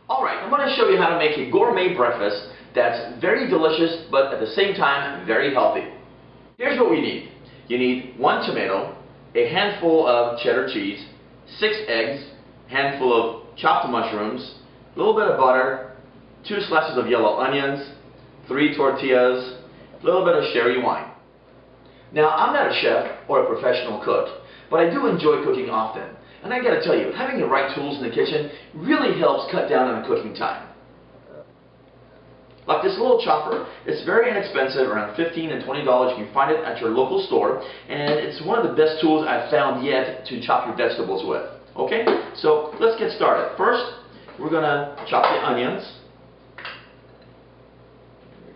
Alright, I'm going to show you how to make a gourmet breakfast that's very delicious but at the same time very healthy. Here's what we need. You need 1 tomato, a handful of cheddar cheese, 6 eggs, a handful of chopped mushrooms, a little bit of butter, 2 slices of yellow onions, 3 tortillas, a little bit of sherry wine. Now, I'm not a chef or a professional cook, but I do enjoy cooking often. And I gotta tell you, having the right tools in the kitchen really helps cut down on the cooking time. Like this little chopper, it's very inexpensive, around $15 and $20. You can find it at your local store, and it's one of the best tools I've found yet to chop your vegetables with. Okay, so let's get started. First, we're gonna chop the onions.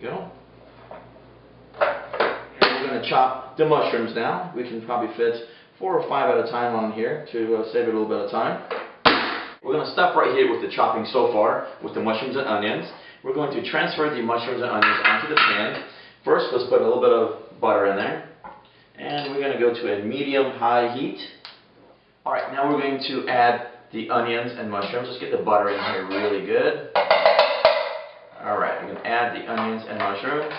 There we go. And we're gonna chop the mushrooms now. We can probably fit 4 or 5 at a time on here to save a little bit of time. We're going to stop right here with the chopping so far with the mushrooms and onions. We're going to transfer the mushrooms and onions onto the pan. First, let's put a little bit of butter in there. And we're going to go to a medium-high heat. Alright, now we're going to add the onions and mushrooms. Let's get the butter in here really good. Alright, we're going to add the onions and mushrooms.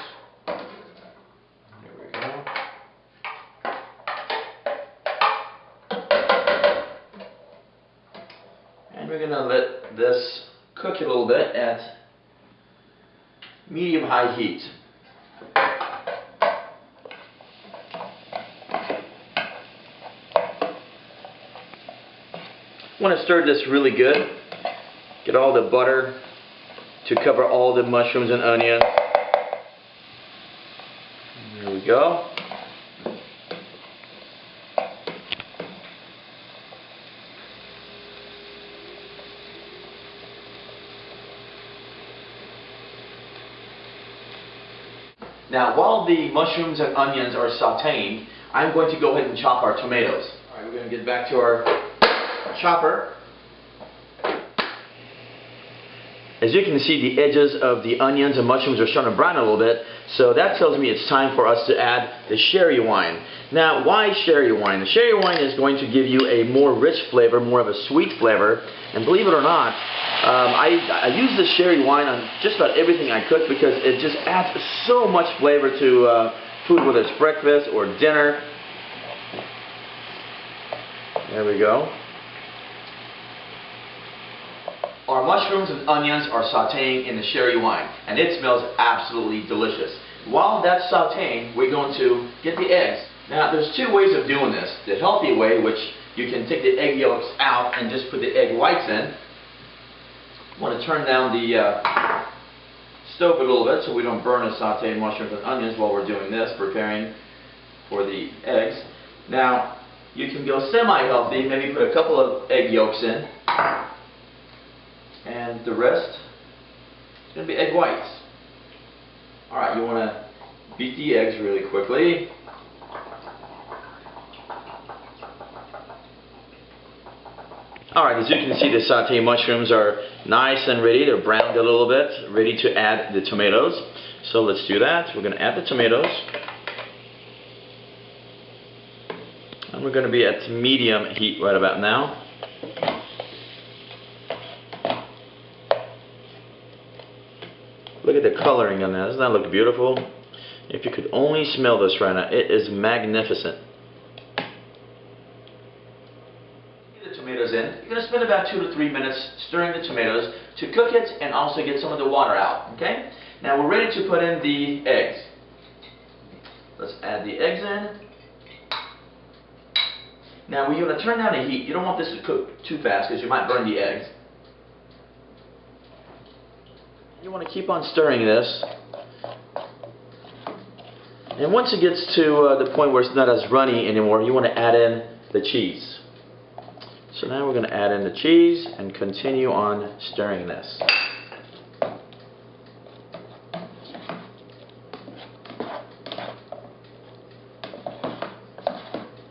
And we're going to let this cook a little bit at medium-high heat. Want to stir this really good. Get all the butter to cover all the mushrooms and onions. There we go. Now, while the mushrooms and onions are sauteing, I'm going to go ahead and chop our tomatoes. Alright, we're going to get back to our chopper. As you can see, the edges of the onions and mushrooms are starting to brown a little bit, so that tells me it's time for us to add the sherry wine. Now, why sherry wine? The sherry wine is going to give you a more rich flavor, more of a sweet flavor, and believe it or not, I use the sherry wine on just about everything I cook because it just adds so much flavor to food, whether it's breakfast or dinner. There we go. Our mushrooms and onions are sauteing in the sherry wine, and it smells absolutely delicious. While that's sauteing, we're going to get the eggs. Now, there's 2 ways of doing this. The healthy way, which you can take the egg yolks out and just put the egg whites in. Want to turn down the stove a little bit so we don't burn the sauteed mushrooms and onions while we're doing this, preparing for the eggs. Now, you can go semi-healthy, maybe put a couple of egg yolks in, and the rest is going to be egg whites. Alright, you want to beat the eggs really quickly. Alright, as you can see, the sauteed mushrooms are nice and ready. They're browned a little bit, ready to add the tomatoes. So let's do that. We're going to add the tomatoes. And we're going to be at medium heat right about now. Look at the coloring on that. Doesn't that look beautiful? If you could only smell this right now, it is magnificent. Tomatoes in. You're going to spend about 2 to 3 minutes stirring the tomatoes to cook it and also get some of the water out. Okay? Now we're ready to put in the eggs. Let's add the eggs in. Now we're going to turn down the heat. You don't want this to cook too fast because you might burn the eggs. You want to keep on stirring this. And once it gets to the point where it's not as runny anymore, you want to add in the cheese. So now we're going to add in the cheese and continue on stirring this.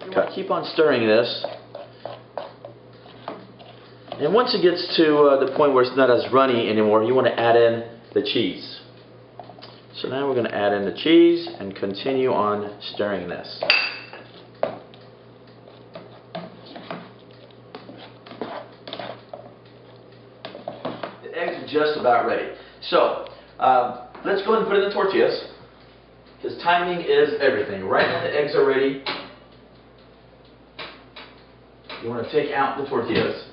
You want to keep on stirring this. And once it gets to the point where it's not as runny anymore, you want to add in the cheese. So now we're going to add in the cheese and continue on stirring this. just about ready. So, let's go ahead and put in the tortillas, because timing is everything. Right when the eggs are ready, you want to take out the tortillas.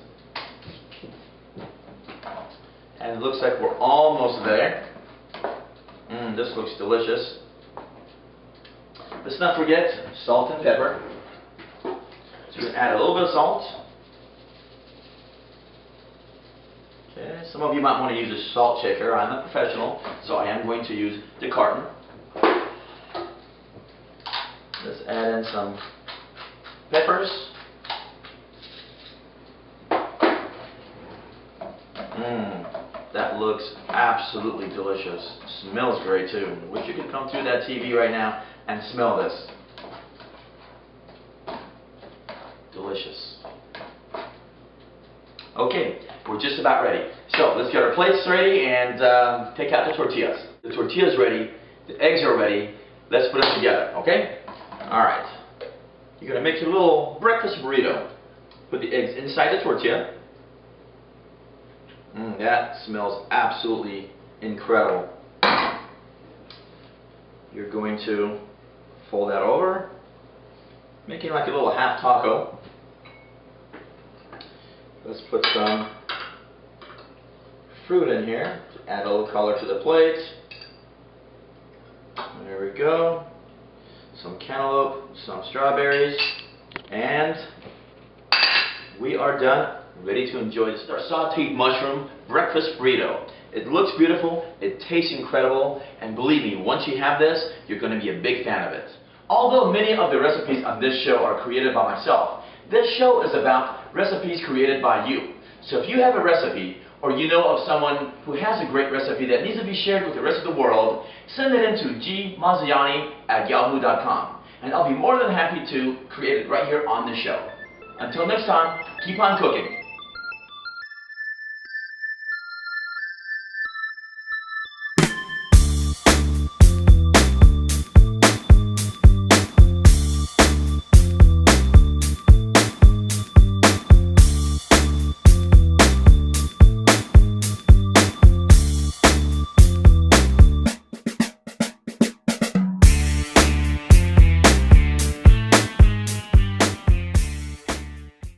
And it looks like we're almost there. This looks delicious. Let's not forget salt and pepper. So we're going to add a little bit of salt. Okay, some of you might want to use a salt shaker. I'm a professional, so I am going to use the carton. Let's add in some peppers. That looks absolutely delicious. Smells great too. Wish you could come through that TV right now and smell this. Delicious. Okay, we're just about ready. So let's get our plates ready and take out the tortillas. The tortilla's ready. The eggs are ready. Let's put them together, okay? Alright. You're going to make your little breakfast burrito. Put the eggs inside the tortilla. That smells absolutely incredible. You're going to fold that over, making like a little half taco. Let's put some fruit in here to add a little color to the plate. There we go. Some cantaloupe, some strawberries, and we are done. Ready to enjoy this sauteed mushroom breakfast burrito. It looks beautiful, it tastes incredible, and believe me, once you have this, you're going to be a big fan of it. Although many of the recipes on this show are created by myself, this show is about recipes created by you. So if you have a recipe, or you know of someone who has a great recipe that needs to be shared with the rest of the world, send it in to gmaziani@yahoo.com, and I'll be more than happy to create it right here on the show. Until next time, keep on cooking.